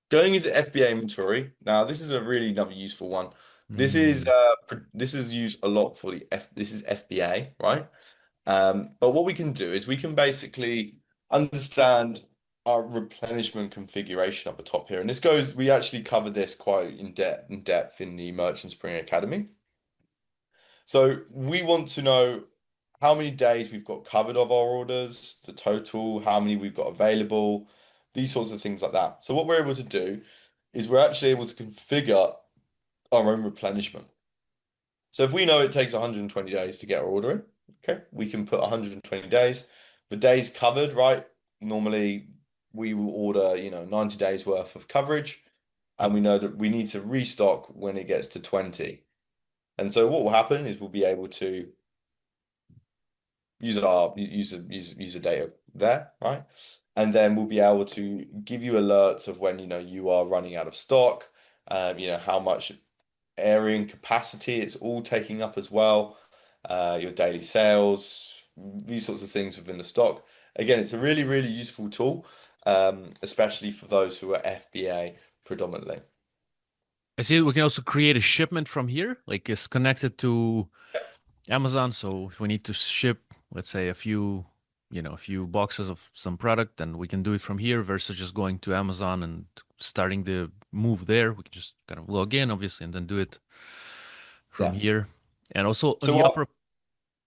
Going into FBA inventory. Now, this is a really another useful one. Mm. This is used a lot for this is FBA, right? But what we can do is we can basically understand our replenishment configuration up the top here. And we actually cover this quite in depth in the Merchant Spring Academy. So we want to know how many days we've got covered of our orders, the total, how many we've got available, these sorts of things like that. So what we're able to do is we're actually able to configure our own replenishment. So if we know it takes 120 days to get our order in, okay, we can put 120 days. The days covered, right? Normally we will order, 90 days worth of coverage, and we know that we need to restock when it gets to 20. And so what will happen is we'll be able to use our user data there, right? And then we'll be able to give you alerts of when you are running out of stock, how much area and capacity it's all taking up as well, your daily sales, these sorts of things within the stock. Again, it's a really, really useful tool, especially for those who are FBA predominantly. I see we can also create a shipment from here, like it's connected to Amazon. So if we need to ship, let's say a few boxes of some product, then we can do it from here versus just going to Amazon and starting the move there. We can just kind of log in, obviously, and then do it from Yeah. here. And also on So the what? upper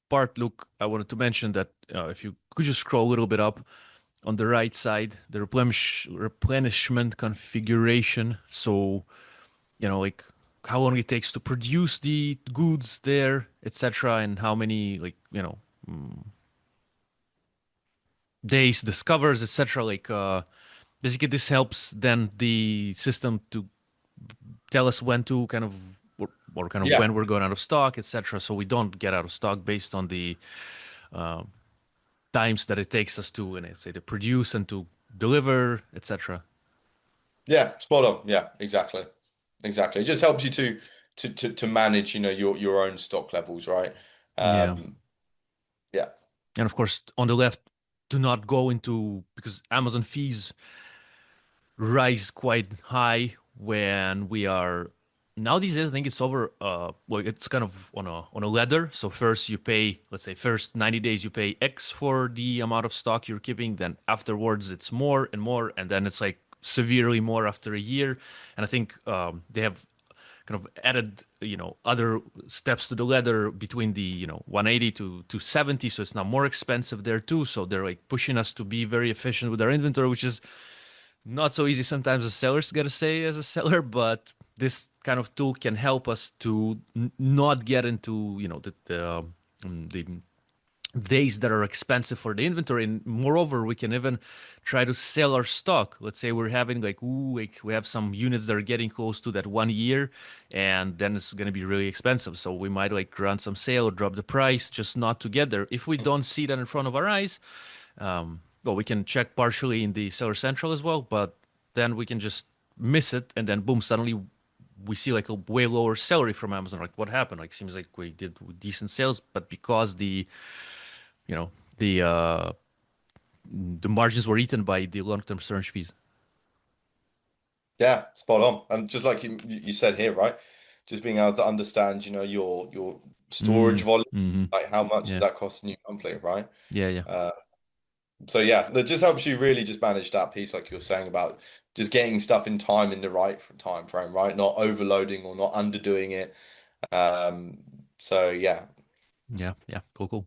part, look, I wanted to mention that if you could just scroll a little bit up on the right side, the replenishment configuration. So like how long it takes to produce the goods there, etc., and how many days this covers, etc. Basically, this helps then the system to tell us when to kind of or kind of Yeah. when we're going out of stock, etc. So we don't get out of stock based on the times that it takes us to, say, to produce and to deliver, etc. Yeah, spot on. Yeah, exactly. Exactly. It just helps you to manage, your own stock levels, right? Yeah. Um, yeah. And of course, on the left, do not go into because Amazon fees rise quite high when we are now these days. I think it's over. Well, it's kind of on a ladder. So first you pay, let's say, first 90 days you pay X for the amount of stock you're keeping. Then afterwards it's more and more, and then it's like severely more after a year. And I think they have kind of added other steps to the ladder between the 180 to 70, so it's now more expensive there too. So they're like pushing us to be very efficient with our inventory, which is not so easy sometimes as sellers, gotta say, as a seller, but this kind of tool can help us to not get into the days that are expensive for the inventory. And moreover, we can even try to sell our stock. Let's say we're having like we have some units that are getting close to that 1 year, and then it's going to be really expensive. So we might like run some sale or drop the price just not to get there. If we don't see that in front of our eyes, well, we can check partially in the Seller Central as well, but then we can just miss it, and then boom, suddenly we see like a way lower salary from Amazon. Like, what happened? Like, seems like we did decent sales, but because you know the margins were eaten by the long-term storage fees. Yeah, spot on. And just like you said here, right? Just being able to understand, your storage Mm, volume, hmm. like how much is Yeah, that costing you monthly, right? yeah, yeah, Uh, so yeah, that just helps you really just manage that piece, like you're saying about just getting stuff in time in the right time frame, right? Not overloading or not underdoing it. Um, so yeah, yeah, yeah. Cool, cool.